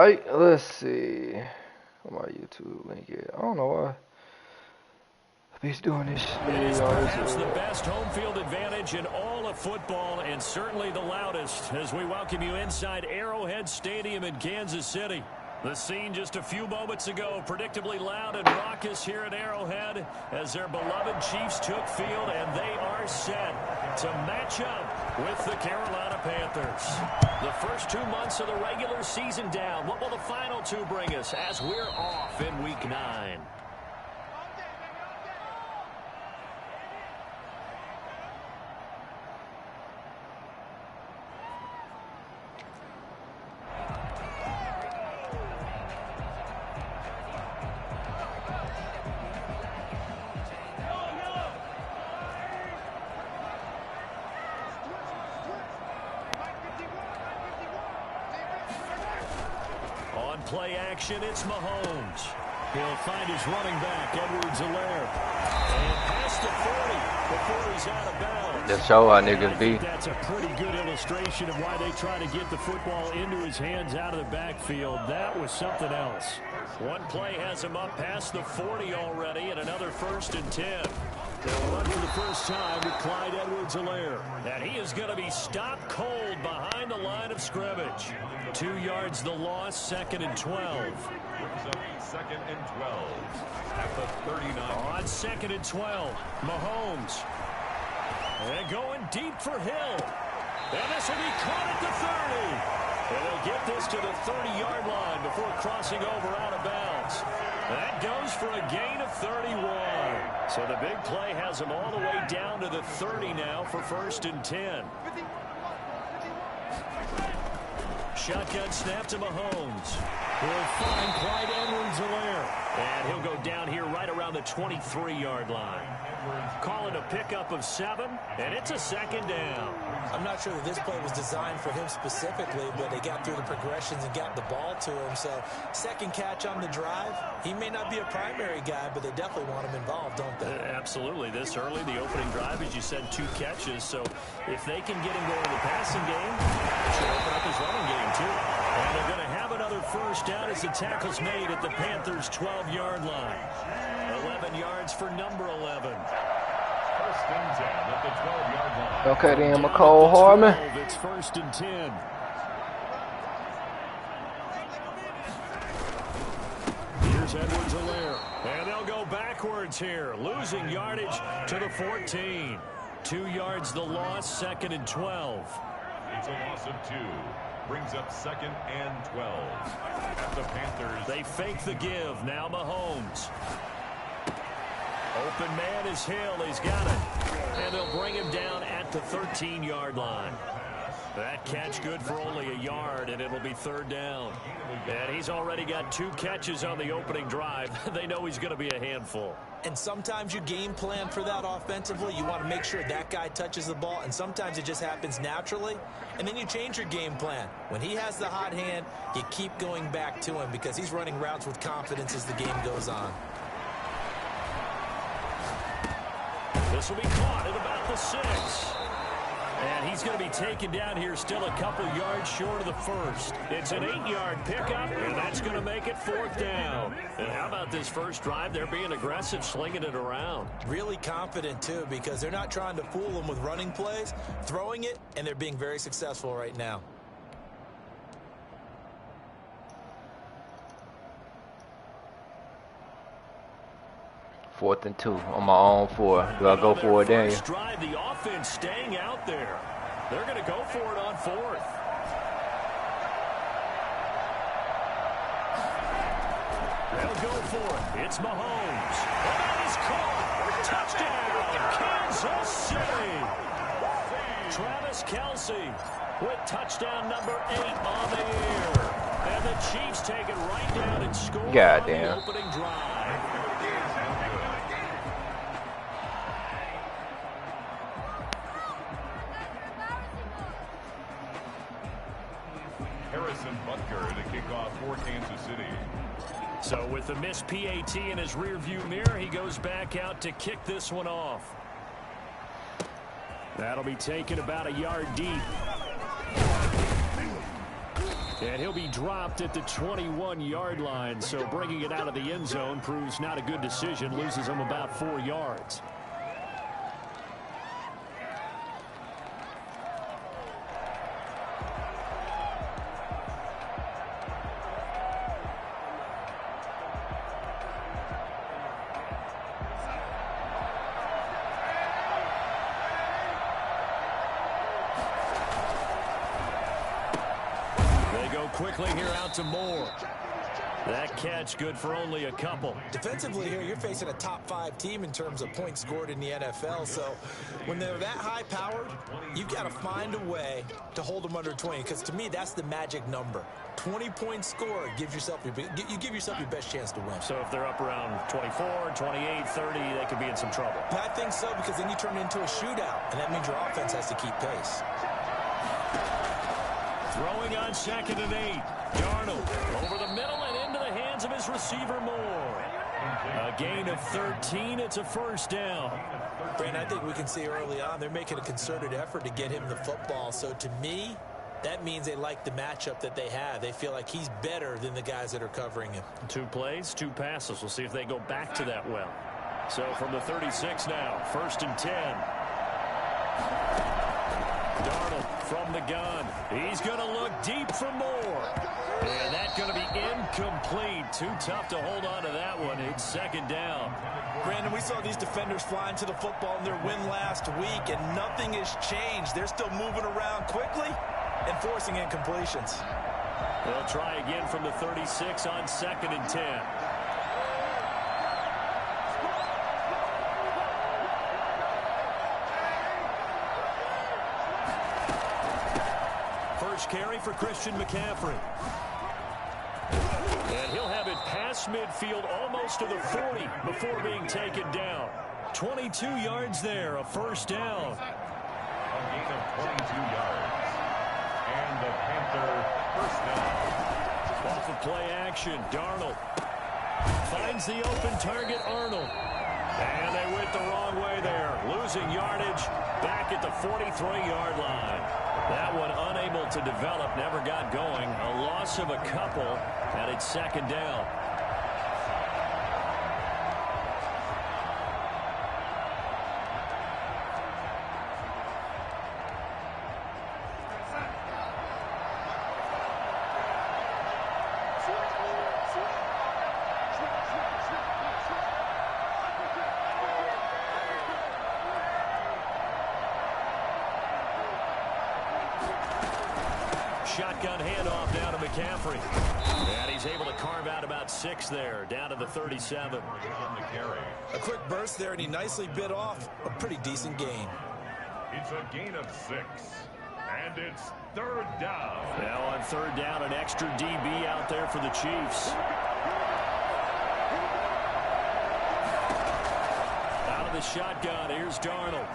Alright, let's see. Where my YouTube link at? I don't know why. He's doing this. It is perhaps the best home field advantage in all of football, and certainly the loudest, as we welcome you inside Arrowhead Stadium in Kansas City. The scene just a few moments ago, predictably loud and raucous here at Arrowhead as their beloved Chiefs took field, and they are set to match up with the Carolina Panthers. The first 2 months of the regular season down. What will the final two bring us as we're off in Week 9? Play action, it's Mahomes. He'll find his running back, Edwards-Helaire. And past the 40 before he's out of bounds. Just show how niggas be. That's a pretty good illustration of why they try to get the football into his hands out of the backfield. That was something else. One play has him up past the 40 already, and another 1st and 10. They'll run for the first time with Clyde Edwards-Helaire. And he is going to be stopped cold behind the line of scrimmage. 2 yards the loss, 2nd and 12. 2nd and 12 at the 39. On 2nd and 12, Mahomes. And going deep for Hill. And this will be caught at the 30. And they'll get this to the 30-yard line before crossing over out of bounds. That goes for a gain of 31. So the big play has them all the way down to the 30 now for 1st and 10. Shotgun snap to Mahomes. He'll find Clyde Edwards-Helaire. And he'll go down here right around the 23-yard line. Calling a pickup of 7, and it's a 2nd down. I'm not sure that this play was designed for him specifically, but they got through the progressions and got the ball to him. So, 2nd catch on the drive. He may not be a primary guy, but they definitely want him involved, don't they? Absolutely. This early, the opening drive, as you said, 2 catches. So, if they can get him going in the passing game, it should open up his running game, too. And they're going to have another 1st down as the tackle's made at the Panthers' 12-yard line. 11 yards for number 11. 1st and 10 at the 12-yard line. Okay, then, McCole Harmon. It's 1st and 10. Here's Edwards-Helaire. And they'll go backwards here, losing yardage to the 14. 2 yards the loss, 2nd and 12. It's a loss of 2. Brings up 2nd and 12. At the Panthers. They fake the give. Now Mahomes. Open man is Hill. He's got it. And they'll bring him down at the 13-yard line. That catch good for only a yard, and it'll be 3rd down. And he's already got 2 catches on the opening drive. They know he's going to be a handful. And sometimes you game plan for that offensively. You want to make sure that guy touches the ball, and sometimes it just happens naturally. And then you change your game plan. When he has the hot hand, you keep going back to him because he's running routes with confidence as the game goes on. This will be caught at about the 6. And he's going to be taken down here still a couple yards short of the 1st. It's an 8-yard pickup, and that's going to make it 4th down. And how about this first drive? They're being aggressive, slinging it around. Really confident, too, because they're not trying to fool them with running plays, throwing it, and they're being very successful right now. Fourth and 2 on my own 4. Do I go for it then? First drive, the offense staying out there. They're going to go for it on 4th. They'll go for it. It's Mahomes. And that is caught. Touchdown, Kansas City. Travis Kelce with touchdown number 8 on the year. And the Chiefs take it right down and score on the opening drive. To kick off for Kansas City. So with the missed PAT in his rearview mirror, he goes back out to kick this one off. That'll be taken about a yard deep. And he'll be dropped at the 21-yard line. So bringing it out of the end zone proves not a good decision. Loses him about 4 yards. Quickly here out to Moore. That catch good for only a couple. Defensively here, you're facing a top-5 team in terms of points scored in the NFL. So when they're that high-powered, you've got to find a way to hold them under 20. Because to me, that's the magic number. 20 points scored gives yourself you give yourself your best chance to win. So if they're up around 24, 28, 30, they could be in some trouble. I think so, because then you turn it into a shootout, and that means your offense has to keep pace. Throwing on 2nd and 8. Darnold over the middle and into the hands of his receiver Moore. A gain of 13. It's a first down. Brandon, I think we can see early on they're making a concerted effort to get him the football. So to me, that means they like the matchup that they have. They feel like he's better than the guys that are covering him. 2 plays, 2 passes. We'll see if they go back to that well. So from the 36 now, 1st and 10. Darnold from the gun. He's going to look deep for Moore. And that's going to be incomplete. Too tough to hold on to that one. It's 2nd down. Brandon, we saw these defenders flying to the football in their win last week, and nothing has changed. They're still moving around quickly and forcing incompletions. They'll try again from the 36 on 2nd and 10. Carry for Christian McCaffrey. And he'll have it past midfield almost to the 40 before being taken down. 22 yards there, a first down. A gain of 22 yards. And the Panther first down. Off of play action, Darnold finds the open target, Arnold. And they went the wrong way there. Losing yardage back at the 43-yard line. That one unable to develop, never got going. A loss of a couple, and it's 2nd down. Shotgun handoff down to McCaffrey. And he's able to carve out about 6 there, down to the 37. A quick burst there, and he nicely bit off a pretty decent gain. It's a gain of 6. And it's 3rd down. Now on 3rd down, an extra DB out there for the Chiefs. Out of the shotgun, here's Darnold.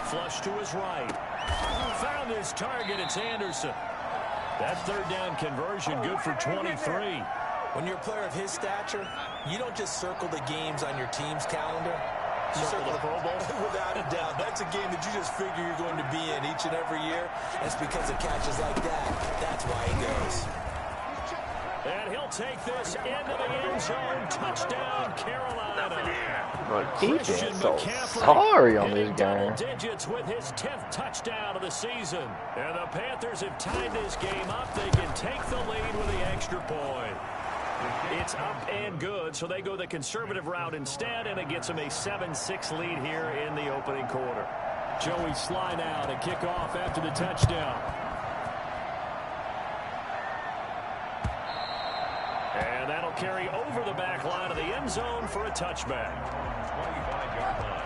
Flush to his right. Found his target, it's Anderson. That 3rd down conversion good for 23. When you're a player of his stature, you don't just circle the games on your team's calendar. You circle the Pro Bowl. Without a doubt. That's a game that you just figure you're going to be in each and every year. That's because of catches like that. That's why he goes. And he'll take this into the end zone. Touchdown, Carolina. But defense so sorry on this game. Digits with his 10th touchdown of the season. And the Panthers have tied this game up. They can take the lead with the extra point. It's up and good, so they go the conservative route instead, and it gets them a 7-6 lead here in the opening quarter. Joey Sly now to kick off after the touchdown. And that'll carry over the back line of the end zone for a touchback. 25-yard line.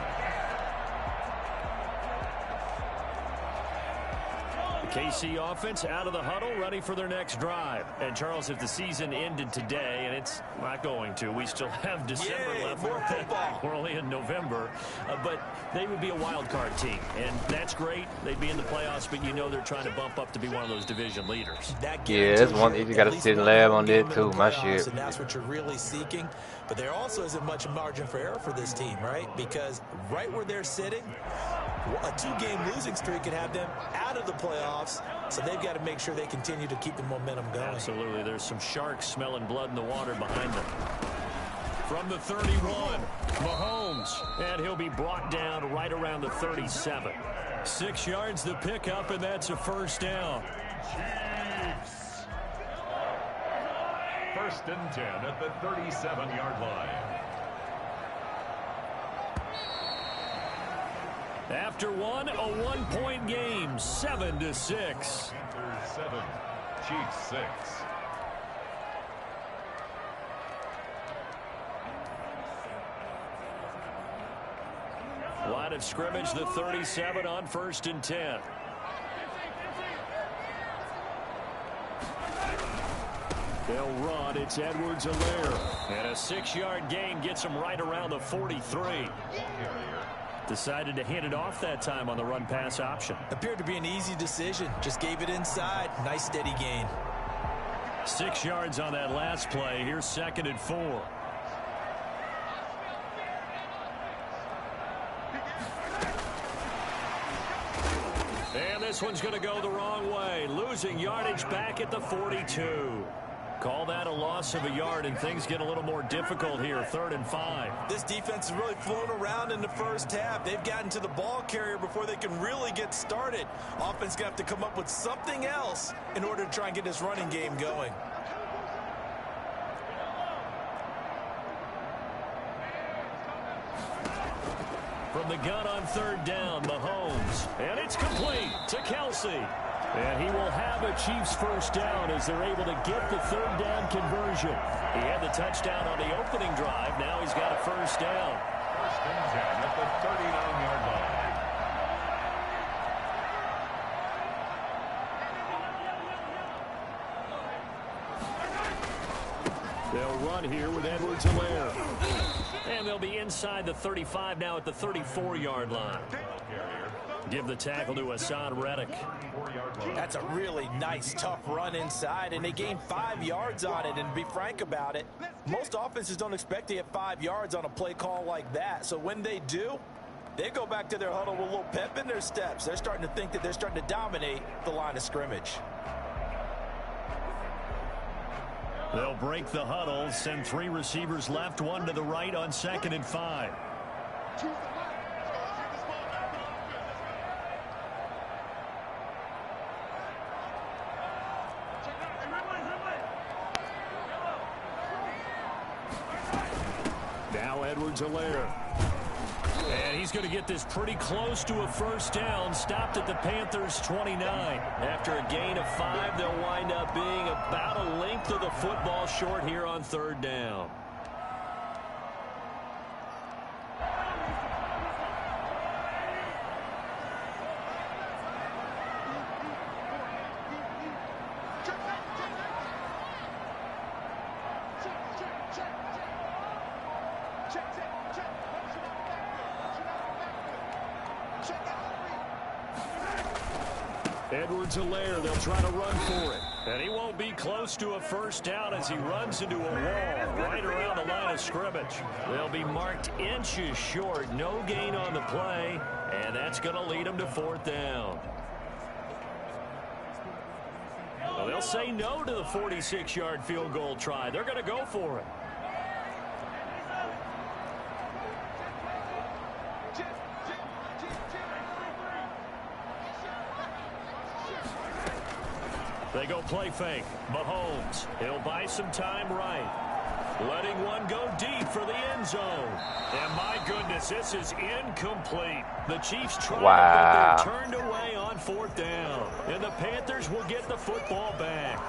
KC offense out of the huddle, ready for their next drive. And Charles, if the season ended today, and it's not going to, we still have December left. More football. We're only in November, but they would be a wild card team, and that's great. They'd be in the playoffs, but you know they're trying to bump up to be one of those division leaders. Yeah, that's one. You got to sit and lab on that too. My shit. And that's what you're really seeking. But there also isn't much margin for error for this team, right? Because right where they're sitting, a 2-game losing streak could have them out of the playoffs. So they've got to make sure they continue to keep the momentum going. Absolutely. There's some sharks smelling blood in the water behind them. From the 31, Mahomes. And he'll be brought down right around the 37. 6 yards the pickup, and that's a first down. Chiefs. First and 10 at the 37-yard line. After one, a 1-point game, 7-6. Panthers 7, Chiefs 6. Line of scrimmage, the 37 on first and 10. They'll run. It's Edwards-Helaire. And a 6-yard gain gets him right around the 43. Decided to hand it off that time on the run-pass option. Appeared to be an easy decision. Just gave it inside. Nice steady gain. 6 yards on that last play. Here's 2nd and 4. And this one's going to go the wrong way. Losing yardage back at the 42. Call that a loss of a yard, and things get a little more difficult here. 3rd and 5. This defense has really flown around in the first half. They've gotten to the ball carrier before they can really get started. Offense going to have to come up with something else in order to try and get this running game going. From the gun on 3rd down, Mahomes. And it's complete to Kelsey. And he will have a Chiefs first down as they're able to get the 3rd down conversion. He had the touchdown on the opening drive. Now he's got a first down. First and 10 at the 39-yard line. They'll run here with Edwards-Helaire. And they'll be inside the 35 now at the 34-yard line. Give the tackle to Hassan Reddick. That's a really nice, tough run inside, and they gained 5 yards on it. And to be frank about it, most offenses don't expect to get 5 yards on a play call like that. So when they do, they go back to their huddle with a little pep in their steps. They're starting to think that they're starting to dominate the line of scrimmage. They'll break the huddle, send 3 receivers left, 1 to the right on 2nd and 5. Now Edwards-Helaire. And he's going to get this pretty close to a first down. Stopped at the Panthers' 29. After a gain of 5, they'll wind up being about a length of the football short here on 3rd down. Edwards-Helaire, they'll try to run for it. And he won't be close to a first down as he runs into a wall right around the line of scrimmage. They'll be marked inches short. No gain on the play. And that's going to lead them to 4th down. Well, they'll say no to the 46-yard field goal try. They're going to go for it. They go play fake. Mahomes. He'll buy some time right. Letting one go deep for the end zone. And my goodness, this is incomplete. The Chiefs try to get their turned away on 4th down. And the Panthers will get the football back.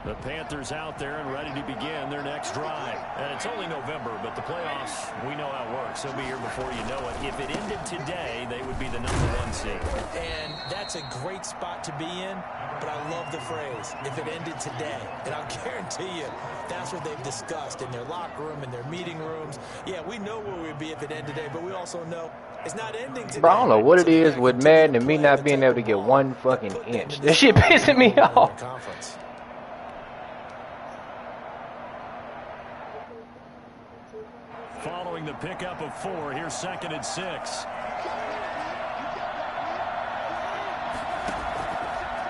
The Panthers out there and ready to begin their next drive. And it's only November, but the playoffs, we know how it works. They'll be here before you know it. If it ended today, they would be the #1 seed. And that's a great spot to be in, but I love the phrase, if it ended today. And I'll guarantee you, that's what they've discussed in their locker room, in their meeting rooms. Yeah, we know where we'd be if it ended today, but we also know it's not ending today. Bro, I don't know what it is with Madden and me not being able to get 1 fucking inch. That shit pissing me off. Following the pickup of 4, here's 2nd and 6.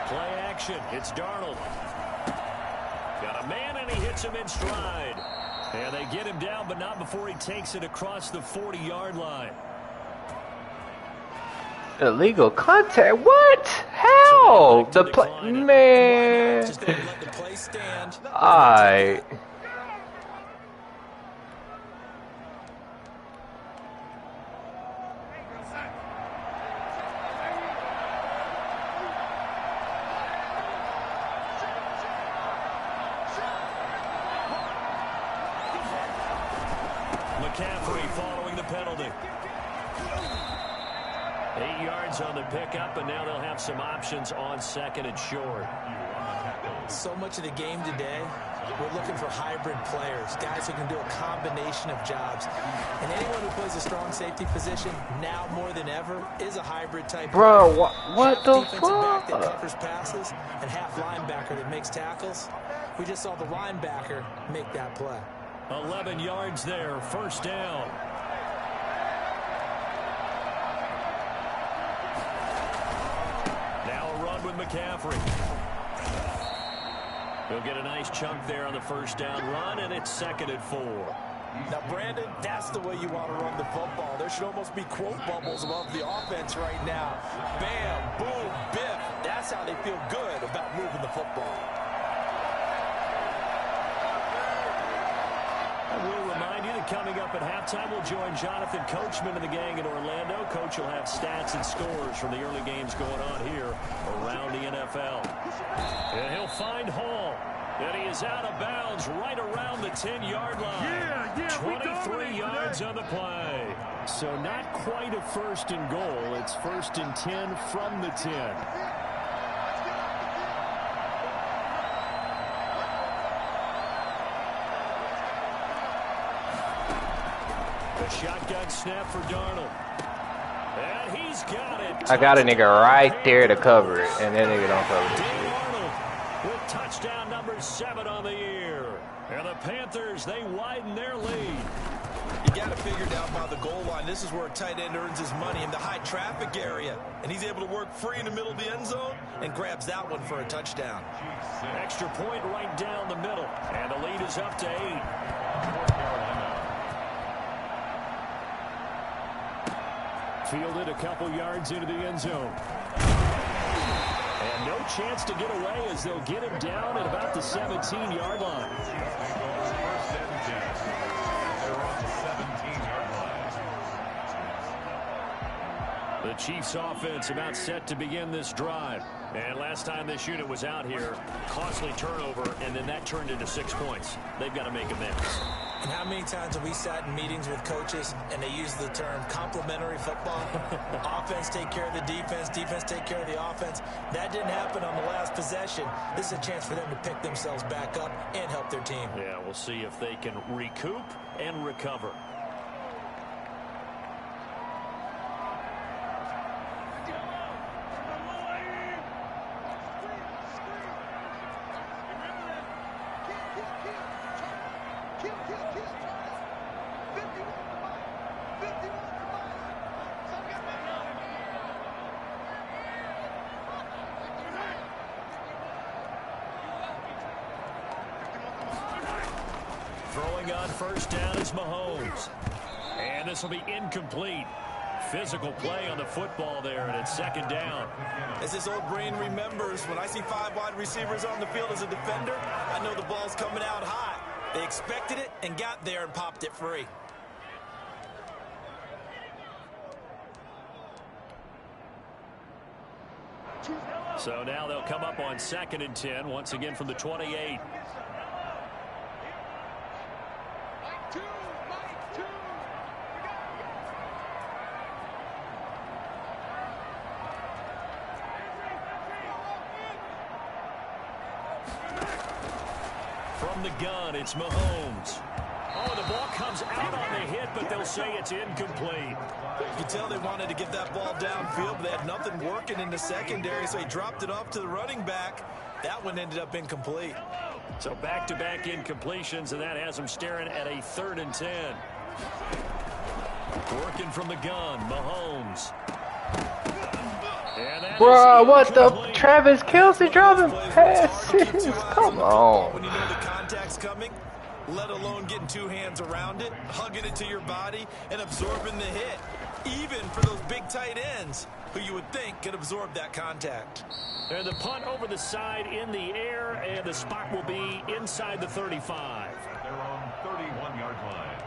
Play action. It's Darnold. Got a man, and he hits him in stride. And they get him down, but not before he takes it across the 40-yard line. Illegal contact? What? How? The play, man. Just gonna let the play stand. Alright. McCaffrey following the penalty. 8 yards on the pickup, and now they'll have some options on 2nd and short. So much of the game today, we're looking for hybrid players, guys who can do a combination of jobs. And anyone who plays a strong safety position, now more than ever, is a hybrid type. Bro, what the defensive back that fuck? covers passes and half linebacker that makes tackles. We just saw the linebacker make that play. 11 yards there, 1st down. Now a run with McCaffrey. He'll get a nice chunk there on the 1st down run, and it's 2nd and 4. Now, Brandon, that's the way you want to run the football. There should almost be quote bubbles above the offense right now. Bam, boom, biff. That's how they feel good about moving the football. We'll remind you that coming up at halftime, we'll join Jonathan Coachman and the gang in Orlando. Coach will have stats and scores from the early games going on here around the NFL. And he'll find Hall. And he is out of bounds right around the 10-yard line. 23 yards on the play. So not quite a 1st and goal. It's 1st and 10 from the 10. A shotgun snap for Darnold. And he's got it. I got a nigga right there to cover it, and that nigga don't cover this shit. Darnold with touchdown number 7 on the year. And the Panthers, they widen their lead. You got to figure down by the goal line. This is where a tight end earns his money in the high traffic area. And he's able to work free in the middle of the end zone and grabs that one for a touchdown. Extra point right down the middle. And the lead is up to 8. Fielded a couple yards into the end zone. And no chance to get away as they'll get him down at about the 17-yard line. The Chiefs offense about set to begin this drive. And last time this unit was out here, costly turnover, and then that turned into 6 points. They've got to make amends. And how many times have we sat in meetings with coaches and they use the term complementary football? Offense take care of the defense, defense take care of the offense. That didn't happen on the last possession. This is a chance for them to pick themselves back up and help their team. Yeah, we'll see if they can recoup and recover. Throwing on 1st down is Mahomes. And this will be incomplete. Physical play on the football there, and it's 2nd down. As this old brain remembers, when I see 5 wide receivers on the field as a defender, I know the ball's coming out hot. They expected it and got there and popped it free. So now they'll come up on 2nd and 10, once again from the 28. From the gun, it's Mahomes. Oh, the ball comes out on the hit, but they'll say it's incomplete. You can tell they wanted to get that ball downfield, but they had nothing working in the secondary, so he dropped it off to the running back. That one ended up incomplete. So back-to-back incompletions, and that has them staring at a 3rd and 10. Working from the gun, Mahomes. Bruh, what the? Travis Kelce dropping passes. Come on. When you know the contact's coming, let alone getting 2 hands around it, hugging it to your body, and absorbing the hit. Even for those big tight ends, who you would think could absorb that contact. And the punt over the side in the air, and the spot will be inside the 35. They're on 31-yard line.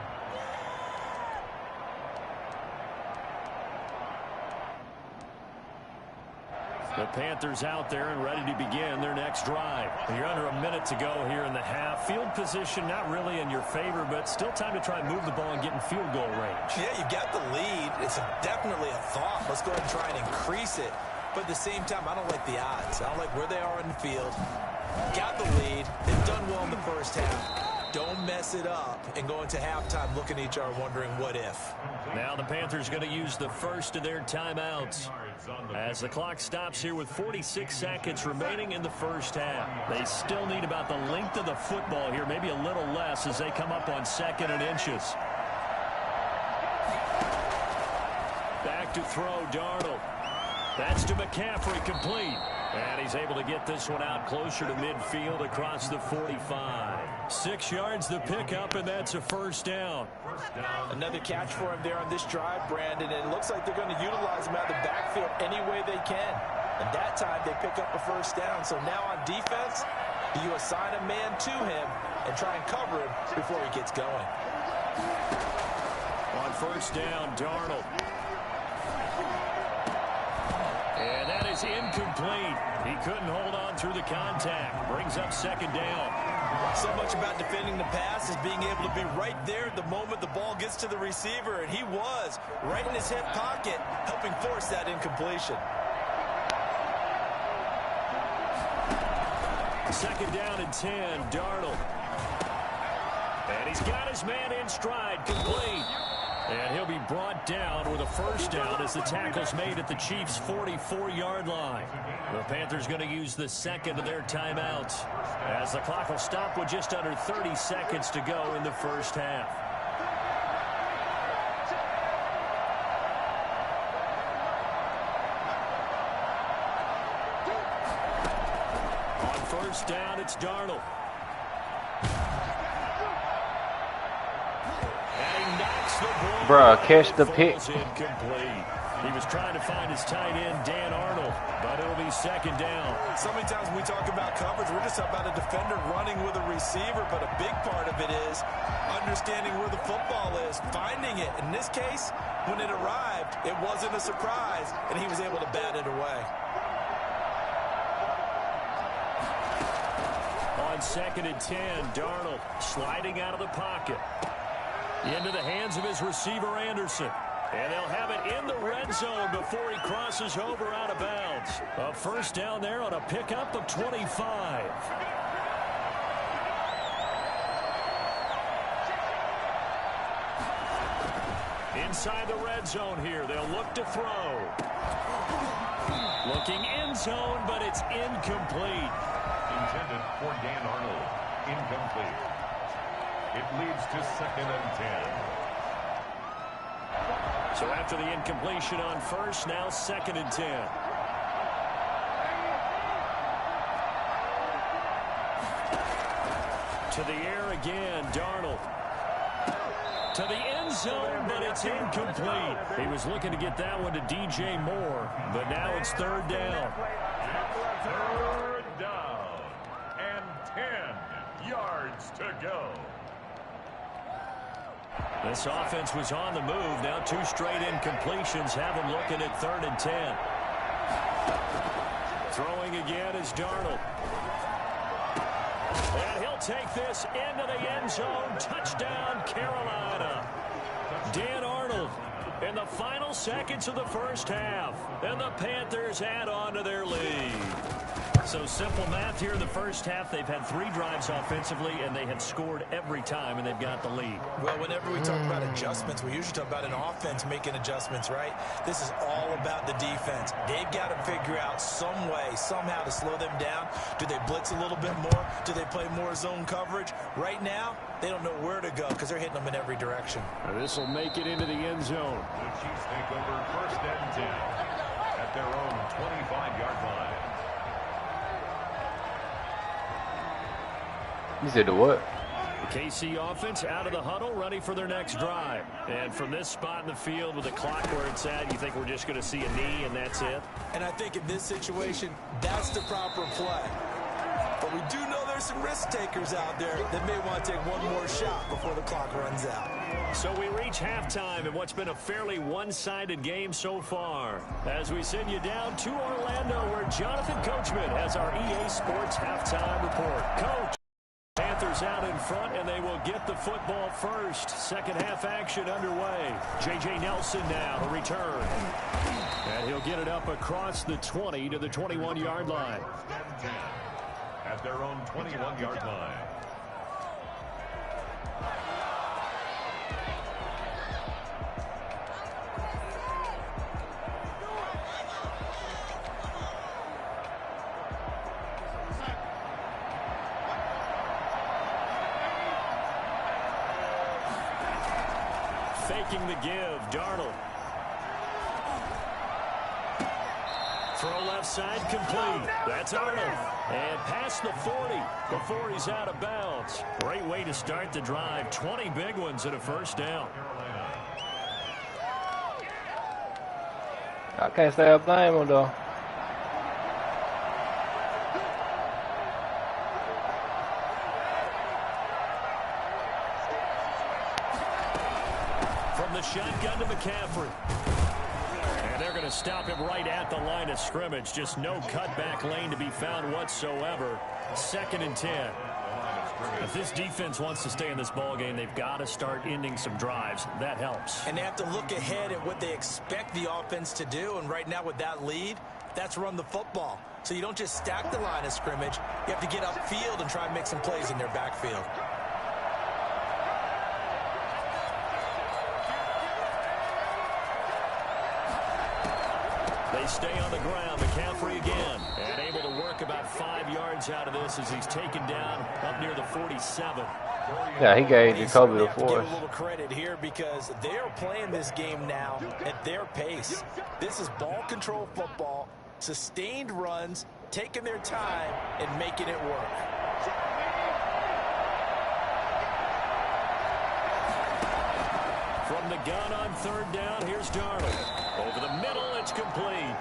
The Panthers out there and ready to begin their next drive. You're under a minute to go here in the half. Field position not really in your favor, but still time to try and move the ball and get in field goal range. Yeah, you got the lead. It's definitely a thought. Let's go ahead and try and increase it. But at the same time, I don't like the odds. I don't like where they are in the field. Got the lead. They've done well in the first half. Don't mess it up and go into halftime looking at each other wondering what if. Now the Panthers going to use the first of their timeouts as the clock stops here with 46 seconds remaining in the first half. They still need about the length of the football here, maybe a little less as they come up on 2nd and inches. Back to throw, Darnold. That's to McCaffrey, complete. And he's able to get this one out closer to midfield across the 45. 6 yards the pickup, and that's a first down. Another catch for him there on this drive, Brandon. And it looks like they're going to utilize him out of the backfield any way they can. And that time they pick up a first down. So now on defense, you assign a man to him and try and cover him before he gets going. On first down, Darnold. And that is incomplete. He couldn't hold on through the contact. Brings up 2nd down. So much about defending the pass is being able to be right there at the moment the ball gets to the receiver. And he was right in his hip pocket, helping force that incompletion. 2nd down and 10, Darnold. And he's got his man in stride, complete. And he'll be brought down with a first down as the tackle's made at the Chiefs' 44-yard line. The Panthers going to use the second of their timeouts as the clock will stop with just under 30 seconds to go in the first half. On first down, it's Darnold. Bruh, catch the pick. Incomplete. He was trying to find his tight end, Dan Arnold, but it'll be 2nd down. So many times when we talk about coverage, we're just talking about a defender running with a receiver, but a big part of it is understanding where the football is, finding it. In this case, when it arrived, it wasn't a surprise, and he was able to bat it away. On 2nd and 10, Darnold sliding out of the pocket. Into the hands of his receiver, Anderson. And they'll have it in the red zone before he crosses over out of bounds. A first down there on a pickup of 25. Inside the red zone here, they'll look to throw. Looking end zone, but it's incomplete. Intended for Dan Arnold. Incomplete. It leads to 2nd and 10. So after the incompletion on first, now 2nd and 10. To the air again, Darnold. To the end zone, but it's incomplete. He was looking to get that one to DJ Moore, but now it's 3rd down. 3rd down and 10 yards to go. This offense was on the move. Now 2 straight incompletions have them looking at 3rd and 10. Throwing again is Darnold. And he'll take this into the end zone. Touchdown, Carolina. Dan Arnold in the final seconds of the first half. And the Panthers add on to their lead. So simple math here in the first half. They've had 3 drives offensively, and they have scored every time, and they've got the lead. Well, whenever we talk about adjustments, we usually talk about an offense making adjustments, right? This is all about the defense. They've got to figure out some way, somehow to slow them down. Do they blitz a little bit more? Do they play more zone coverage? Right now, they don't know where to go because they're hitting them in every direction. This will make it into the end zone. The Chiefs take over 1st and 10 at their own 25-yard line. You said the what? The KC offense out of the huddle, ready for their next drive. And from this spot in the field with the clock where it's at, you think we're just going to see a knee and that's it? And I think in this situation, that's the proper play. But we do know there's some risk takers out there that may want to take one more shot before the clock runs out. So we reach halftime in what's been a fairly one-sided game so far. As we send you down to Orlando, where Jonathan Coachman has our EA Sports halftime report. Coach. Panthers out in front, and they will get the football first. Second half action underway. J.J. Nelson now to return. And he'll get it up across the 20 to the 21-yard line. At their own 21-yard line. Faking the give, Darnold. Throw left side complete. That's Arnold. And past the 40 before he's out of bounds. Great way to start the drive. 20 big ones at a first down. I can't say a thing though. From the shotgun to McCaffrey. And they're going to stop him right at the line of scrimmage. Just no cutback lane to be found whatsoever. 2nd and 10. If this defense wants to stay in this ball game, they've got to start ending some drives. That helps. And they have to look ahead at what they expect the offense to do. And right now with that lead, that's run the football. So you don't just stack the line of scrimmage. You have to get upfield and try and make some plays in their backfield. They stay on the ground. McCaffrey again. And able to work about 5 yards out of this as he's taken down up near the 47. Yeah, he gave the cover the force. Give a little credit here because they are playing this game now at their pace. This is ball control football, sustained runs, taking their time and making it work. From the gun on 3rd down, here's Darnold. Over the middle, it's complete.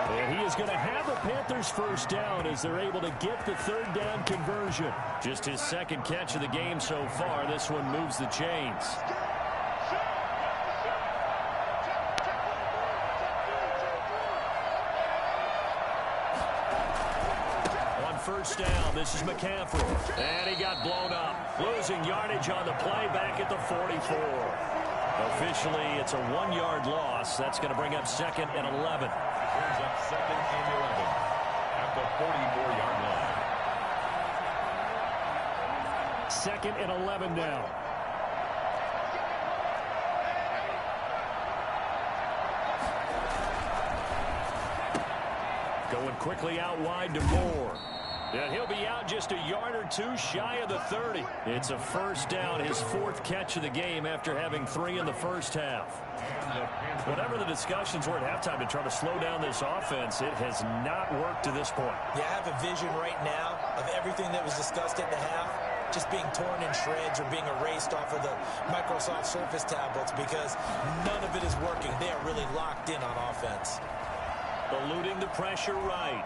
And he is going to have the Panthers first down as they're able to get the 3rd down conversion. Just his 2nd catch of the game so far. This one moves the chains. On 1st down, this is McCaffrey. And he got blown up. Losing yardage on the play back at the 44. Officially, it's a 1-yard loss. That's going to bring up 2nd and 11. Brings up 2nd and 11 at the 44-yard line. 2nd and 11 now. Going quickly out wide to Moore. And he'll be out just a yard or 2 shy of the 30. It's a first down, his 4th catch of the game after having 3 in the first half. Whatever the discussions were at halftime to try to slow down this offense, it has not worked to this point. Yeah, I have a vision right now of everything that was discussed at the half just being torn in shreds or being erased off of the Microsoft Surface tablets because none of it is working. They are really locked in on offense. Eluding the pressure right.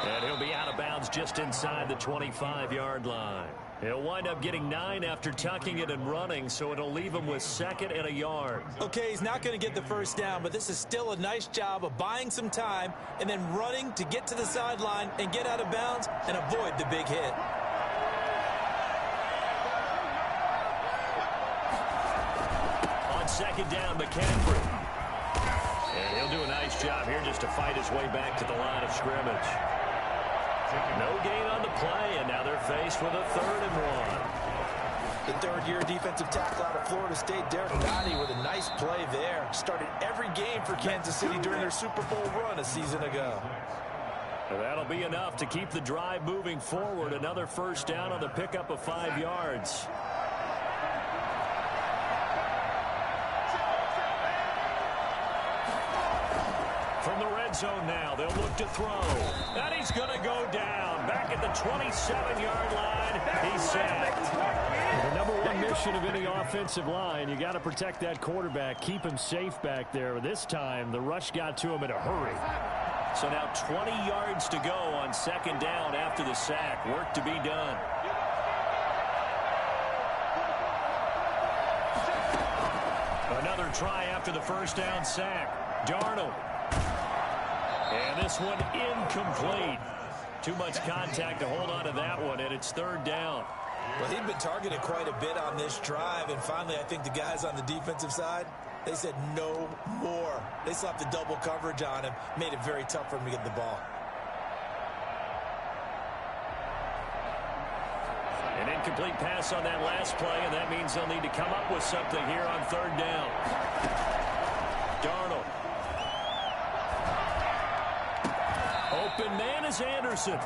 And he'll be out of bounds just inside the 25-yard line. He'll wind up getting 9 after tucking it and running, so it'll leave him with 2nd and a yard. Okay, he's not going to get the first down, but this is still a nice job of buying some time and then running to get to the sideline and get out of bounds and avoid the big hit. On 2nd down, McCaffrey. And he'll do a nice job here just to fight his way back to the line of scrimmage. No gain on the play, and now they're faced with a 3rd and 1. The third-year defensive tackle out of Florida State, Derek Gotti, with a nice play there. Started every game for Kansas City during their Super Bowl run a season ago. That'll be enough to keep the drive moving forward. Another first down on the pickup of 5 yards. From the red zone now, they'll look to throw. And he's going to go down. Back at the 27-yard line, he's sacked. The number one mission of any offensive line, you got to protect that quarterback, keep him safe back there. This time, the rush got to him in a hurry. So now 20 yards to go on 2nd down after the sack. Work to be done. Another try after the first down sack. Darnold. And this one incomplete. Too much contact to hold on to that one, and it's 3rd down. Well, he'd been targeted quite a bit on this drive, and finally I think the guys on the defensive side, they said no more. They slapped the double coverage on him, made it very tough for him to get the ball. An incomplete pass on that last play, and that means they'll need to come up with something here on 3rd down. Darnold. Open man is Anderson.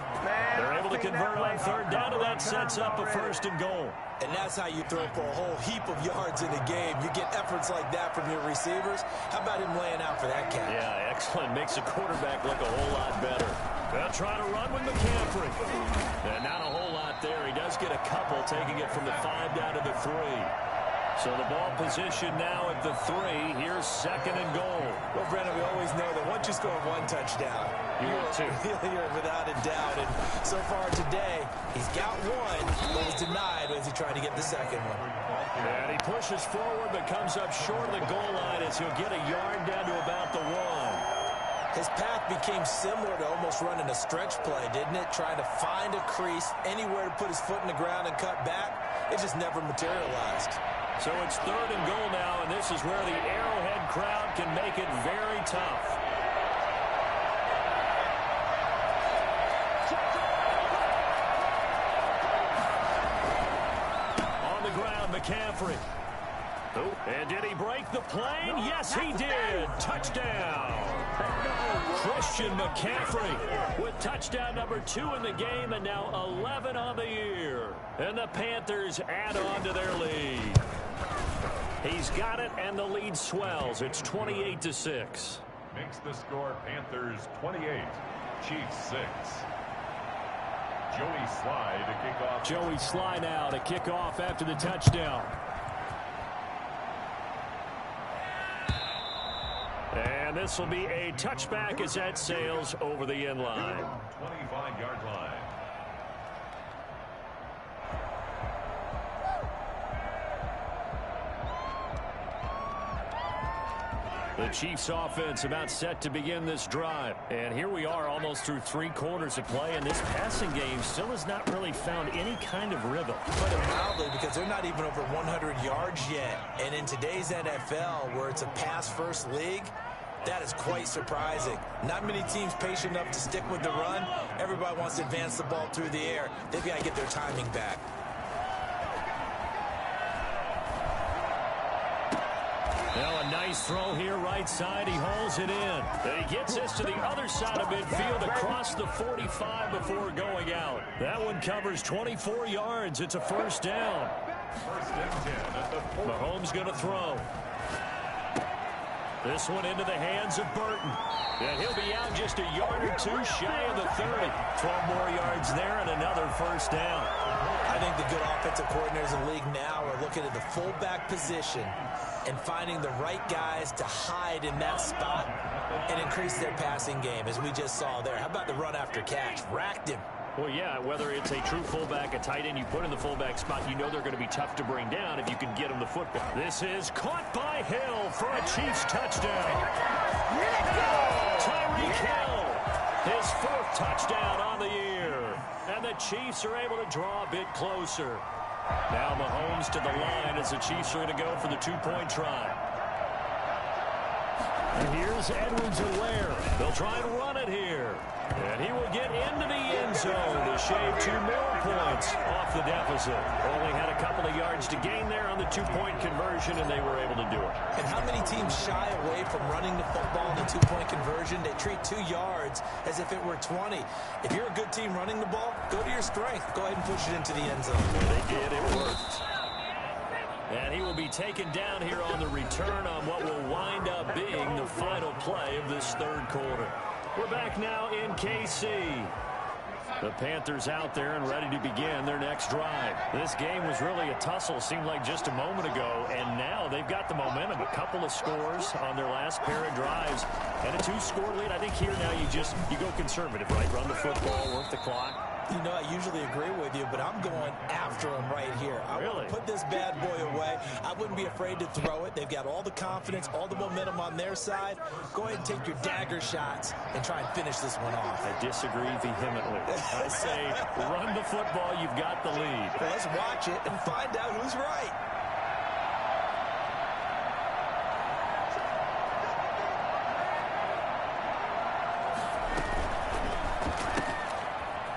They're able to convert on 3rd down, and that sets up a 1st and goal. And that's how you throw for a whole heap of yards in a game. You get efforts like that from your receivers. How about him laying out for that catch? Yeah, excellent. Makes the quarterback look a whole lot better. They'll try to run with McCaffrey. And not a whole lot there. He does get a couple, taking it from the 5 down to the 3. So the ball position now at the 3. Here's 2nd and goal. Well, Brennan, we always know that once you score 1 touchdown, you're without a doubt. And so far today, he's got 1, but was denied as he tried to get the 2nd one. And he pushes forward, but comes up short of the goal line as he'll get a yard down to about the 1. His path became similar to almost running a stretch play, didn't it? Trying to find a crease, anywhere to put his foot in the ground and cut back. It just never materialized. So it's 3rd and goal now, and this is where the Arrowhead crowd can make it very tough. On the ground, McCaffrey. And did he break the plane? Yes, he did. Touchdown. Christian McCaffrey with touchdown number 2 in the game, and now 11 on the year. And the Panthers add on to their lead. He's got it, and the lead swells. It's 28-6. Makes the score Panthers 28, Chiefs 6. Joey Sly to kick off. Joey Sly now to kick off after the touchdown. And this will be a touchback as that sails over the end line. 25-yard line. The Chiefs offense about set to begin this drive. And here we are almost through 3 quarters of play, and this passing game still has not really found any kind of rhythm. Put it mildly, because they're not even over 100 yards yet. And in today's NFL, where it's a pass-first league, that is quite surprising. Not many teams patient enough to stick with the run. Everybody wants to advance the ball through the air. They've got to get their timing back. Now a nice throw here right side. He hauls it in. And he gets this to the other side of midfield across the 45 before going out. That one covers 24 yards. It's a 1st down. 1st and 10 at the 4. Mahomes going to throw. This one into the hands of Burton. And he'll be out just a yard or 2 shy of the 30. 12 more yards there and another 1st down. I think the good offensive coordinators in the league now are looking at the fullback position and finding the right guys to hide in that spot and increase their passing game, as we just saw there. How about the run after catch? Racked him. Well, yeah, whether it's a true fullback, a tight end you put in the fullback spot, you know they're going to be tough to bring down if you can get them the football. This is caught by Hill for a Chiefs touchdown. Tyreek Hill, his 4th touchdown on the year. And the Chiefs are able to draw a bit closer. Now Mahomes to the line as the Chiefs are going to go for the 2-point try. And here's Edwards-Helaire. They'll try and run it here. And he will get into the end zone to shave 2 more points off the deficit. Only had a couple of yards to gain there on the 2-point conversion, and they were able to do it. And how many teams shy away from running the football in the 2-point conversion? They treat 2 yards as if it were 20. If you're a good team running the ball, go to your strength. Go ahead and push it into the end zone. Yeah, they did. It worked. And he will be taken down here on the return on what will wind up being the final play of this 3rd quarter. We're back now in KC. The Panthers out there and ready to begin their next drive. This game was really a tussle, seemed like just a moment ago, and now they've got the momentum. A couple of scores on their last pair of drives and a 2-score lead. I think here now you go conservative, right? Run the football, work the clock. You know, I usually agree with you, but I'm going after him right here. I want to put this bad boy away. I wouldn't be afraid to throw it. They've got all the confidence, all the momentum on their side. Go ahead and take your dagger shots and try and finish this one off. I disagree vehemently. I say run the football. You've got the lead. Well, let's watch it and find out who's right.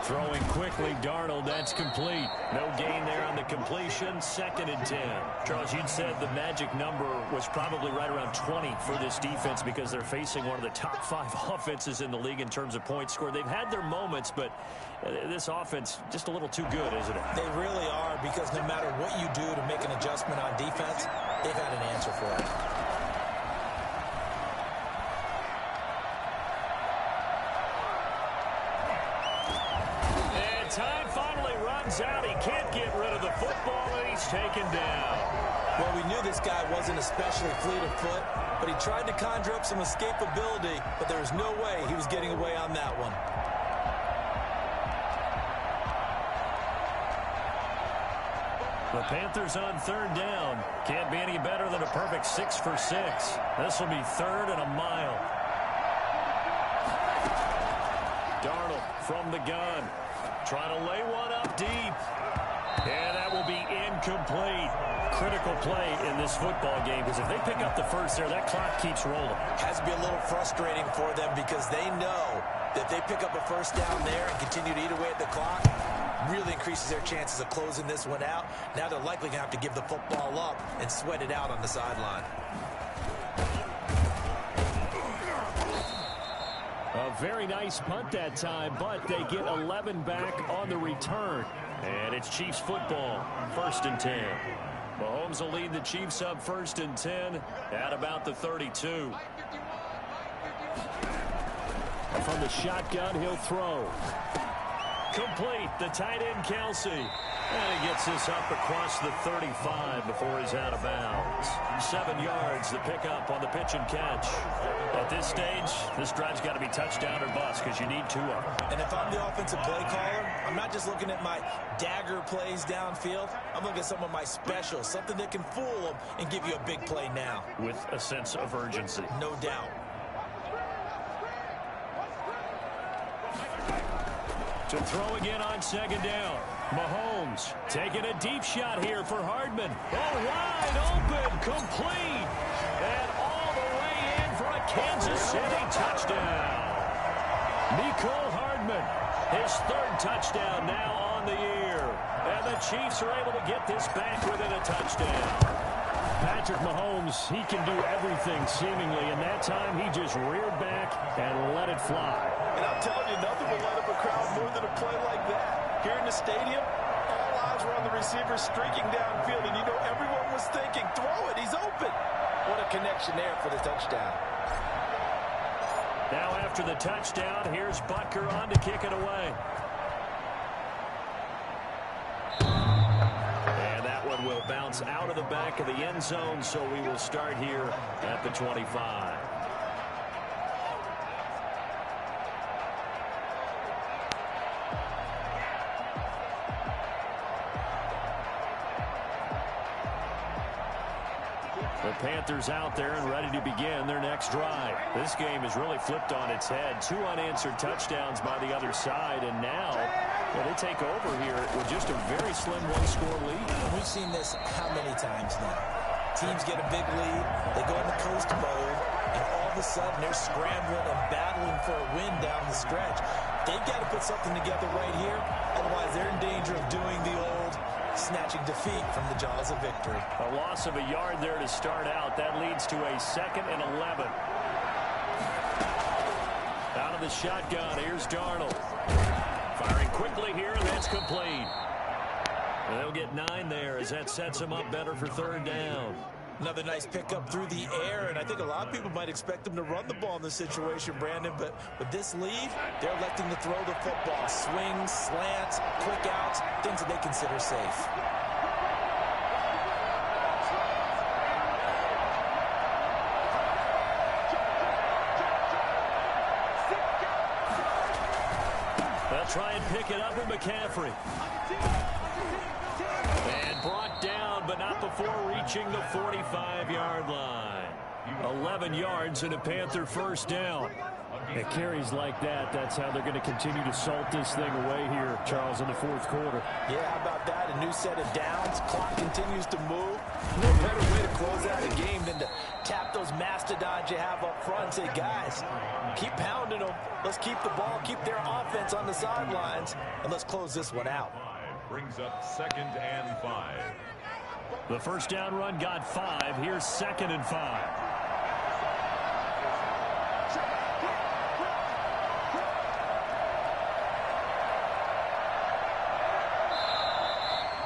Throwing quickly, Darnold, that's complete. No gain there on the completion, 2nd and 10. Charles, you'd said the magic number was probably right around 20 for this defense because they're facing one of the top 5 offenses in the league in terms of points scored. They've had their moments, but this offense just a little too good, isn't it? They really are, because no matter what you do to make an adjustment on defense, they've had an answer for it. Time finally runs out. He can't get rid of the football, and he's taken down. Well, we knew this guy wasn't especially fleet of foot, but he tried to conjure up some escapability, but there was no way he was getting away on that one. The Panthers on 3rd down. Can't be any better than a perfect 6 for 6. This will be 3rd and a mile. Darnold from the gun. Trying to lay one up deep. And that will be incomplete. Critical play in this football game, because if they pick up the first there, that clock keeps rolling. Has to be a little frustrating for them, because they know that if they pick up a first down there and continue to eat away at the clock, really increases their chances of closing this one out. Now they're likely going to have to give the football up and sweat it out on the sideline. A very nice punt that time, but they get 11 back on the return. And it's Chiefs football, 1st and 10. Mahomes will lead the Chiefs up 1st and 10 at about the 32. From the shotgun, he'll throw. Complete, the tight end, Kelsey. And he gets this up across the 35 before he's out of bounds. 7 yards, the pickup on the pitch and catch. At this stage, this drive's got to be touchdown or bust, because you need 2 of them. And if I'm the offensive play caller, I'm not just looking at my dagger plays downfield. I'm looking at some of my specials, something that can fool them and give you a big play now. With a sense of urgency. No doubt. To throw again on 2nd down. Mahomes taking a deep shot here for Hardman. Oh, wide open, complete. And all the way in for a Kansas City touchdown. Mecole Hardman, his 3rd touchdown now on the year. And the Chiefs are able to get this back within a touchdown. Patrick Mahomes, he can do everything seemingly, and that time he just reared back and let it fly. And I'm telling you, nothing will light up a crowd more than a play like that. Here in the stadium, all eyes were on the receiver streaking downfield, and you know everyone was thinking, throw it, he's open. What a connection there for the touchdown. Now after the touchdown, here's Butker on to kick it away. a bounce out of the back of the end zone, so we will start here at the 25. The Panthers out there and ready to begin their next drive. This game has really flipped on its head. 2 unanswered touchdowns by the other side, and now they take over here with just a very slim one-score lead. We've seen this how many times now? Teams get a big lead, they go into coast mode, and all of a sudden they're scrambling and battling for a win down the stretch. They've got to put something together right here, otherwise they're in danger of doing the old snatching defeat from the jaws of victory. A loss of a yard there to start out. That leads to a 2nd and 11. Out of the shotgun, here's Darnold. Firing quickly here, and that's complete. And they'll get 9 there as that sets them up better for 3rd down. Another nice pickup through the air, and I think a lot of people might expect them to run the ball in this situation, Brandon, but with this lead, they're electing to throw the football. Swings, slants, quick outs, things that they consider safe. They'll try and pick it up with McCaffrey. And brought down, but not before reaching the 45-yard line. 11 yards and a Panther 1st down. It carries like that. That's how they're going to continue to salt this thing away here, Charles, in the 4th quarter. Yeah, how about that? A new set of downs. Clock continues to move. No better way to close out a game than to tap those mastodons you have up front and say, guys, keep pounding them. Let's keep the ball, keep their offense on the sidelines, and let's close this one out. Brings up 2nd and 5. The 1st down run got 5. Here's 2nd and 5.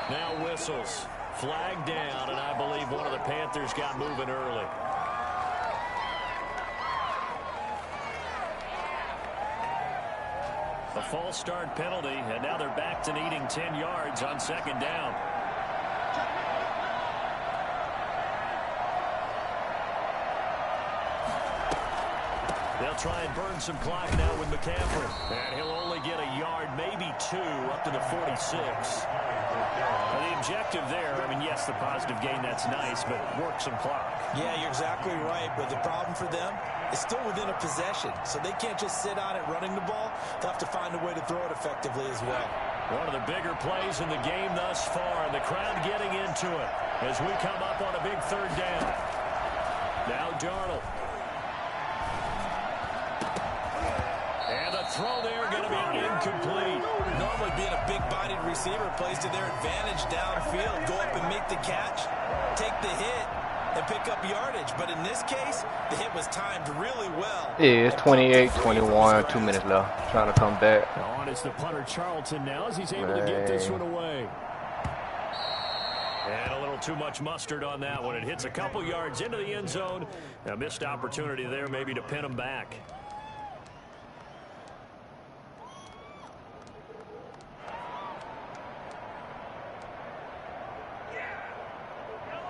Now whistles. Flag down, and I believe one of the Panthers got moving early. A false start penalty, and now they're back to needing 10 yards on 2nd down. They'll try and burn some clock now with McCaffrey. And he'll only get a yard, maybe 2, up to the 46. The objective there, I mean, yes, the positive gain, that's nice, but work some clock. Yeah, you're exactly right, but the problem for them is still within a possession, so they can't just sit on it running the ball. They'll have to find a way to throw it effectively as well. One of the bigger plays in the game thus far, and the crowd getting into it as we come up on a big 3rd down. Now Darnold. And the throw there going to be incomplete. Normally being a big-bodied receiver plays to their advantage downfield. Go up and make the catch, take the hit, and pick up yardage. But in this case, the hit was timed really well. Yeah, it's 28-21, 2 minutes left. Trying to come back. On is the punter Charlton now as he's able to get this one away. And a little too much mustard on that one. It hits a couple yards into the end zone. A missed opportunity there maybe to pin him back.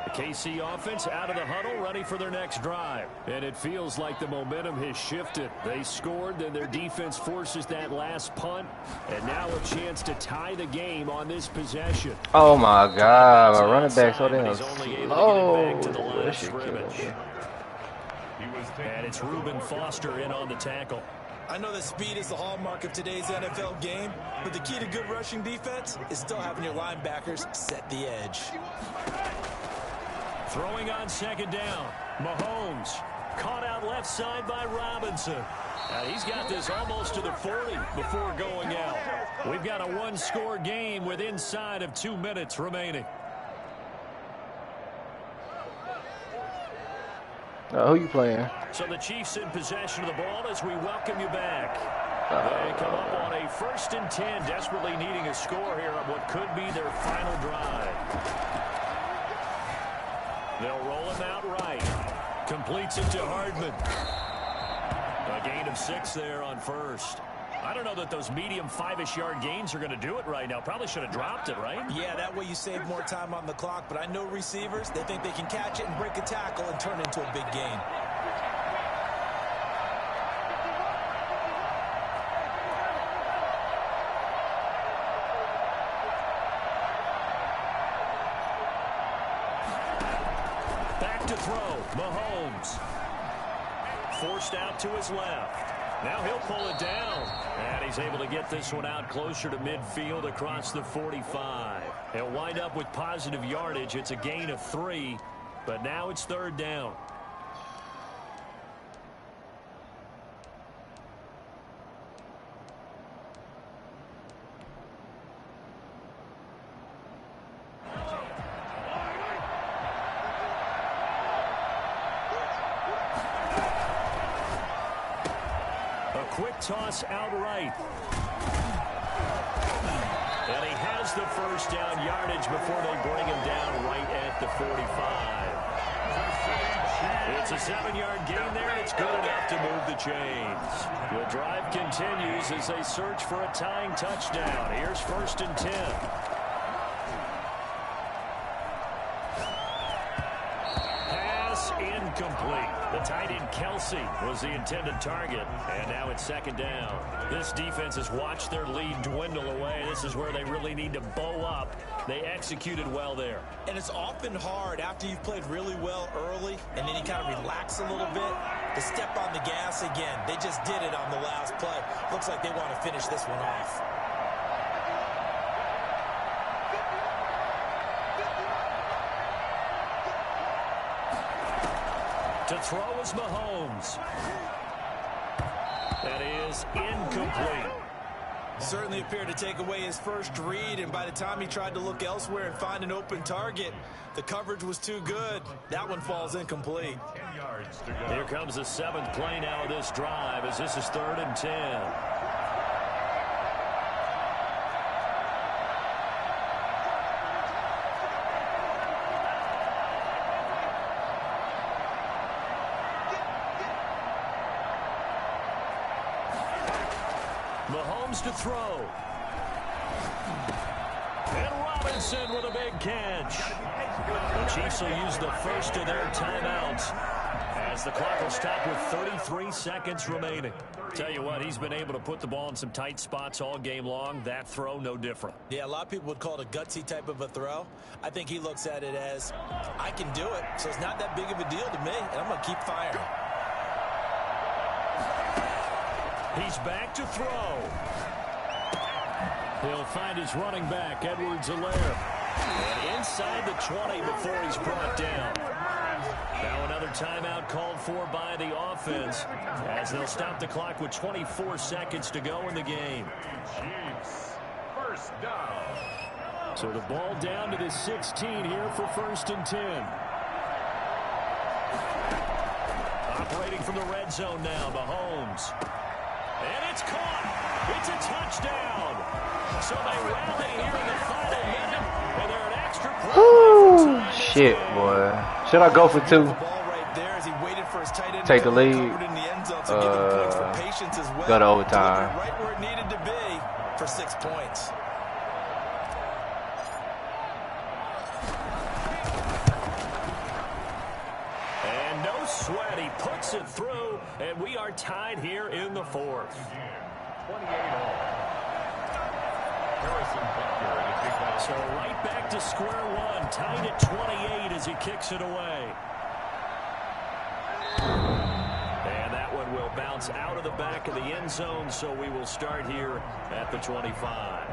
The KC offense out of the huddle, ready for their next drive. And it feels like the momentum has shifted. They scored, then their defense forces that last punt. And now a chance to tie the game on this possession. Oh my God, my running back so damn slow. That shit killed me. And it's Reuben Foster in on the tackle. I know that speed is the hallmark of today's NFL game, but the key to good rushing defense is still having your linebackers set the edge. Throwing on 2nd down. Mahomes caught out left side by Robinson. He's got this almost to the 40 before going out. We've got a 1-score game with inside of 2 minutes remaining. Who you playing? So the Chiefs in possession of the ball as we welcome you back. They come up on a 1st and 10, desperately needing a score here on what could be their final drive. They'll roll him out right. Completes it to Hardman. A gain of 6 there on 1st. I don't know that those medium 5-ish yard gains are going to do it right now. Probably should have dropped it, right? Yeah, that way you save more time on the clock. But I know receivers, they think they can catch it and break a tackle and turn into a big gain. Back to throw. Mahomes. Forced out to his left. Now he'll pull it down. And he's able to get this one out closer to midfield across the 45. He'll wind up with positive yardage. It's a gain of 3, but now it's 3rd down. Quick toss outright. And he has the first down yardage before they bring him down right at the 45. It's a 7-yard gain there. It's good enough to move the chains. The drive continues as they search for a tying touchdown. Here's 1st and 10. Incomplete. The tight end Kelsey was the intended target, and now it's 2nd down. This defense has watched their lead dwindle away. This is where they really need to bow up. They executed well there. And it's often hard after you've played really well early, and then you kind of relax a little bit, to step on the gas again. They just did it on the last play. Looks like they want to finish this one off. To throw is Mahomes. That is incomplete. Certainly appeared to take away his first read, and by the time he tried to look elsewhere and find an open target, the coverage was too good. That one falls incomplete. 10 yards to go. Here comes the 7th play now of this drive as this is 3rd and 10. Mahomes to throw. And Robinson with a big catch. The Chiefs will use the first of their timeouts as the clock will stop with 33 seconds remaining. Tell you what, he's been able to put the ball in some tight spots all game long. That throw, no different. Yeah, a lot of people would call it a gutsy type of a throw. I think he looks at it as, I can do it, so it's not that big of a deal to me, and I'm going to keep firing. He's back to throw. He'll find his running back, Edwards-Helaire. And inside the 20 before he's brought down. Now another timeout called for by the offense as they'll stop the clock with 24 seconds to go in the game. Chiefs, 1st down. So the ball down to the 16 here for 1st and 10. Operating from the red zone now, Mahomes. And it's caught. It's a touchdown. So they rally here in the final minute, and they're an extra point. Ooh, shit, boy. Should I go for 2? Take the lead. Go to overtime. Right where it needed to be for 6 points. And no sweat. He puts it through, and we are tied here in the 4th. 28 all. So right back to square one, tied at 28 as he kicks it away. And that one will bounce out of the back of the end zone, so we will start here at the 25.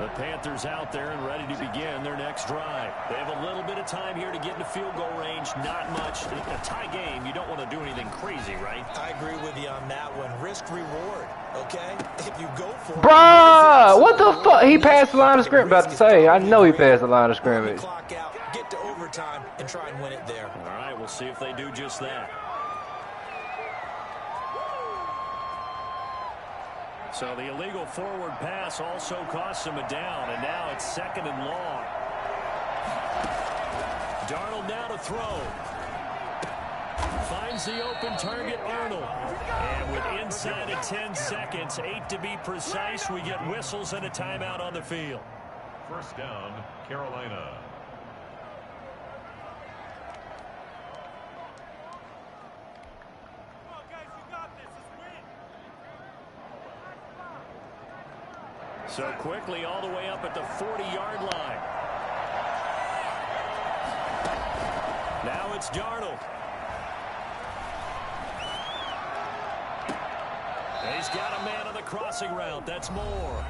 The Panthers out there and ready to begin their next drive. They have a little bit of time here to get into field goal range. Not much. A tie game, you don't want to do anything crazy, right? I agree with you on that one. Risk reward, okay? If you go for it. Bruh, what the fuck? He passed the line of scrimmage. About to say, I know he passed the line of scrimmage. Clock out, get to overtime. overtime and try and win it there. All right, we'll see if they do just that. So the illegal forward pass also costs him a down, and now it's 2nd and long. Darnold now to throw. Finds the open target, Arnold. And with inside of 10 seconds, 8 to be precise, we get whistles and a timeout on the field. First down, Carolina. So quickly all the way up at the 40-yard line. Now it's Darnold. He's got a man on the crossing route. That's more.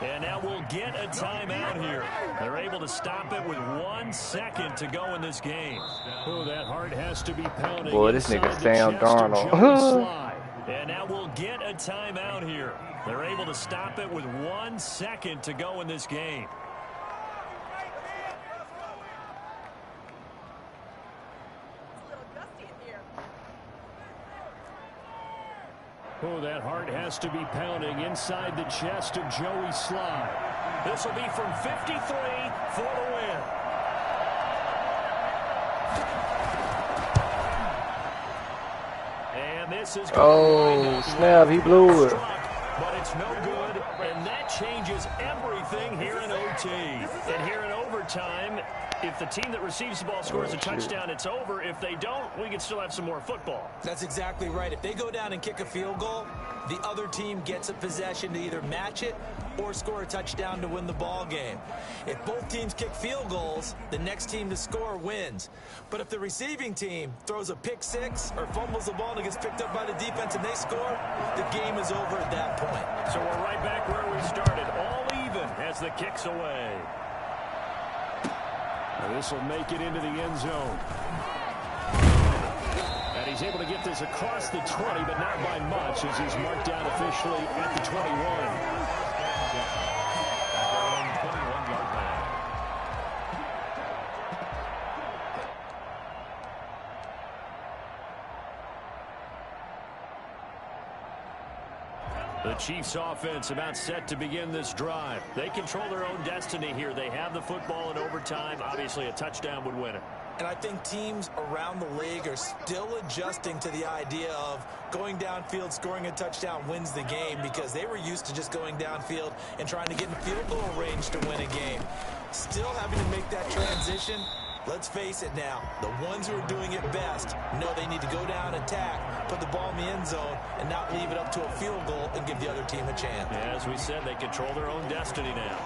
And now we'll get a timeout here. They're able to stop it with 1 second to go in this game. Oh, that heart has to be pounding. Boy, this nigga Sam Darnold. And now we'll get a timeout here. They're able to stop it with 1 second to go in this game. Oh, that heart has to be pounding inside the chest of Joey Slye. This will be from 53 for the win. And this is oh, snap, he blew it. But it's no good, and that changes everything here in OT. And here in overtime, if the team that receives the ball scores a touchdown, it's over. If they don't, we can still have some more football. That's exactly right. If they go down and kick a field goal, the other team gets a possession to either match it or score a touchdown to win the ball game. If both teams kick field goals, the next team to score wins. But if the receiving team throws a pick six or fumbles the ball and it gets picked up by the defense and they score, the game is over at that point. So we're right back where we started, all even as the kick's away. Now this will make it into the end zone. And he's able to get this across the 20, but not by much as he's marked down officially at the 21. The Chiefs offense about set to begin this drive. They control their own destiny here. They have the football in overtime. Obviously, a touchdown would win it. And I think teams around the league are still adjusting to the idea of going downfield, scoring a touchdown wins the game, because they were used to just going downfield and trying to get in field goal range to win a game. Still having to make that transition. Let's face it now, the ones who are doing it best know they need to go down, attack, put the ball in the end zone, and not leave it up to a field goal and give the other team a chance. Yeah, as we said, they control their own destiny now.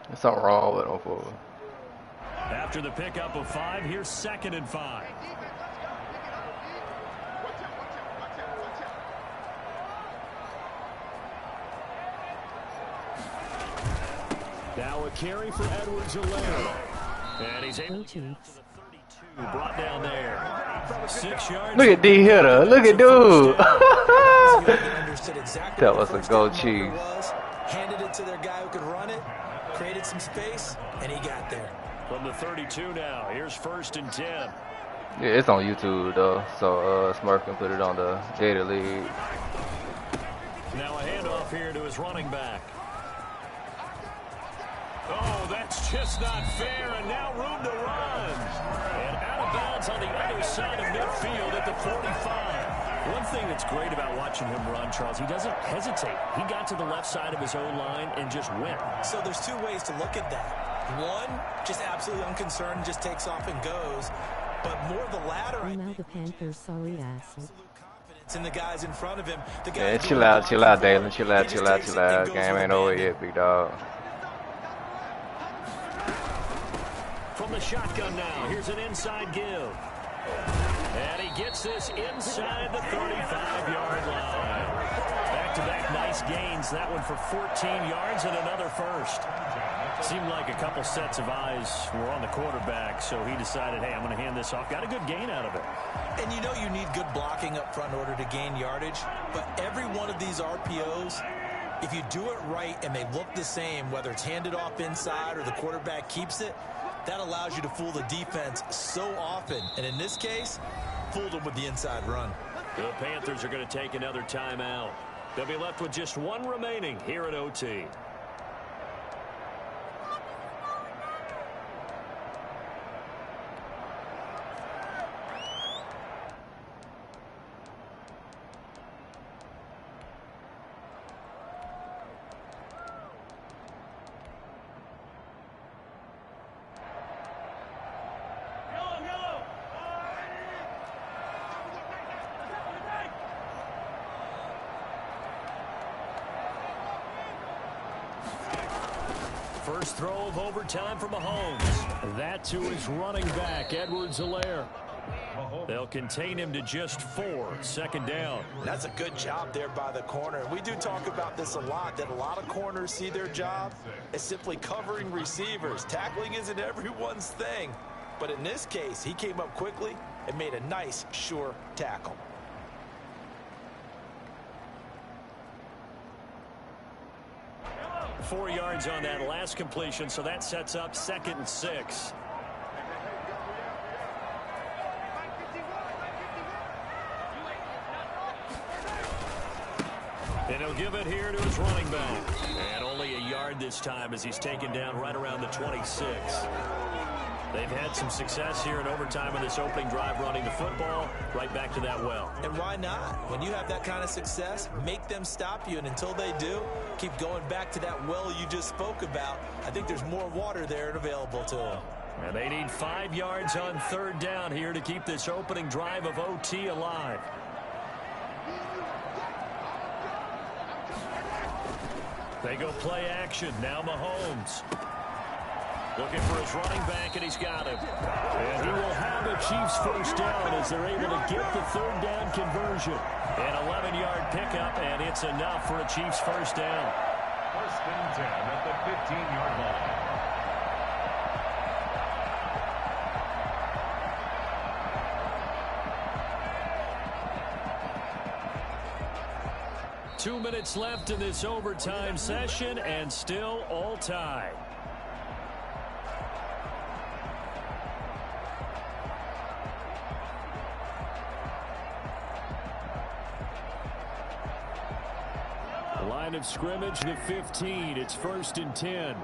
There's something wrong with him, fool. After the pickup of 5, here's 2nd and 5. Now a carry for Edwards-Helaire. And he's able to get to the 32, brought down there. 6 yards. Look at D hitter. Look at dude. That was a gold cheese. Handed it to their guy who could run it, created some space, and he got there. From the 32 now, here's 1st and 10. Yeah, it's on YouTube though, so Smurf can put it on the Gator League. Now a handoff here to his running back. Oh, that's just not fair, and now room to run. And out of bounds on the other side of midfield at the 45. One thing that's great about watching him run, Charles, he doesn't hesitate. He got to the left side of his own line and just went. So there's 2 ways to look at that. One, just absolutely unconcerned, just takes off and goes. But more the latter. I'm out the Panthers, sorry, asshole. Confidence in the guys in front of him. The guys Yeah, chill out, Dalen. Chill out. Game ain't over yet, big dog. From the shotgun now, here's an inside give. And he gets this inside the 35-yard line. Back back-to-back nice gains. That one for 14 yards and another first. Seemed like a couple sets of eyes were on the quarterback, so he decided, hey, I'm going to hand this off. Got a good gain out of it. And you know you need good blocking up front in order to gain yardage, but every one of these RPOs, if you do it right and they look the same, whether it's handed off inside or the quarterback keeps it, that allows you to fool the defense so often. And in this case, fooled them with the inside run. The Panthers are going to take another timeout. They'll be left with just one remaining here at OT. First throw of overtime for Mahomes. That to his running back, Edwards-Helaire. They'll contain him to just 4. Second down. That's a good job there by the corner. And we do talk about this a lot, that a lot of corners see their job as simply covering receivers. Tackling isn't everyone's thing. But in this case, he came up quickly and made a nice, sure tackle. Four yards on that last completion, so that sets up 2nd and 6. And he'll give it here to his running back. And only a yard this time as he's taken down right around the 26. They've had some success here in overtime in this opening drive running the football right back to that well. And why not? When you have that kind of success, make them stop you. And until they do, keep going back to that well you just spoke about. I think there's more water there and available to them. And they need 5 yards on 3rd down here to keep this opening drive of OT alive. They go play action. Now Mahomes. Looking for his running back, and he's got him. And he will have a Chiefs first down as they're able to get the 3rd down conversion. An 11-yard pickup, and it's enough for a Chiefs first down. 1st and 10 at the 15-yard line. 2 minutes left in this overtime session, and still all tied. Line of scrimmage, the 15. It's 1st and 10.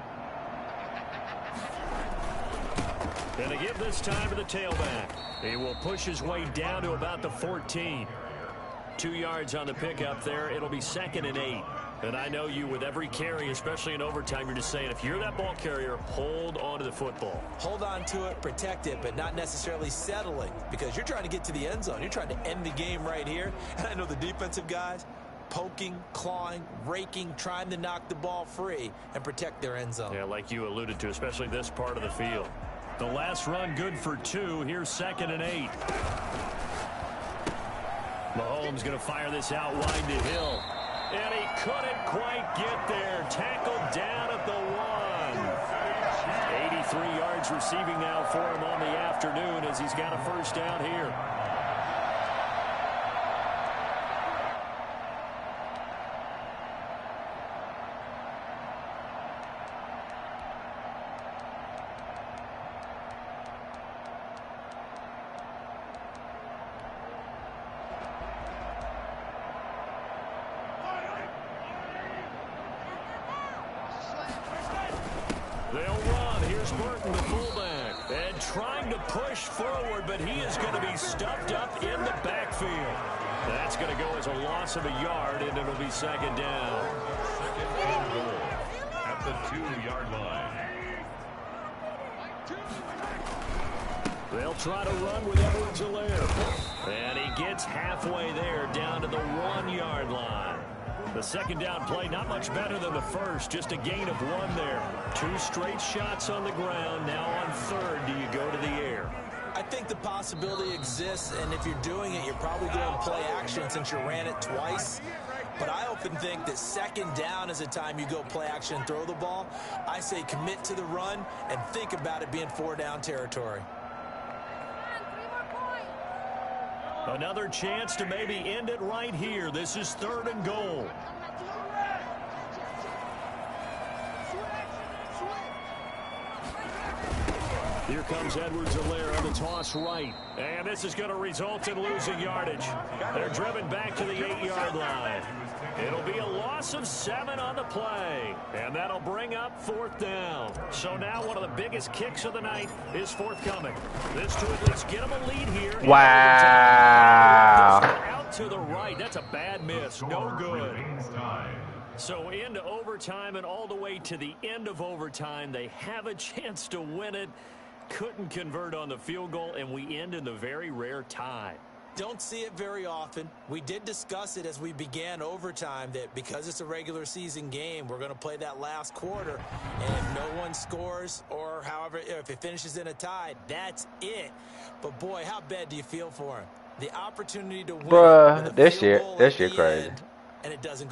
And they give this time to the tailback. He will push his way down to about the 14. 2 yards on the pickup there. It'll be 2nd and 8. And I know you, with every carry, especially in overtime, you're just saying, if you're that ball carrier, hold on to the football. Hold on to it, protect it, but not necessarily settling, because you're trying to get to the end zone. You're trying to end the game right here. And I know the defensive guys, poking, clawing, raking, trying to knock the ball free and protect their end zone. Yeah, like you alluded to, especially this part of the field. The last run good for 2. Here's 2nd and 8. Mahomes going to fire this out wide to Hill. And he couldn't quite get there. Tackled down at the 1. 83 yards receiving now for him on the afternoon as he's got a first down here. They'll run. Here's Burton, the fullback. And trying to push forward, but he is going to be stuffed up in the backfield. That's going to go as a loss of a yard, and it'll be 2nd down. 2nd and goal at the 2-yard line. They'll try to run with Edwards-Helaire. And he gets halfway there, down to the 1-yard line. The 2nd down play, not much better than the first, just a gain of 1 there. 2 straight shots on the ground. Now on 3rd, do you go to the air? I think the possibility exists, and if you're doing it, you're probably going to play action since you ran it twice. But I'll often think that second down is a time you go play action and throw the ball. I say commit to the run and think about it being 4-down territory. Another chance to maybe end it right here. This is 3rd and goal. Here comes Edwards-Helaire on the toss right. And this is going to result in losing yardage. They're driven back to the 8-yard line. It'll be a loss of 7 on the play. And that'll bring up 4th down. So now one of the biggest kicks of the night is forthcoming. This to at least get them a lead here. Wow. Out to the right. That's a bad miss. No good. So into overtime and all the way to the end of overtime. They have a chance to win it. Couldn't convert on the field goal, and we end in the very rare tie. Don't see it very often. We did discuss it as we began overtime that because it's a regular season game, we're going to play that last quarter. And if no one scores or however, if it finishes in a tie, that's it. But, boy, how bad do you feel for him? The opportunity to win. Bruh, this shit crazy. And it doesn't go.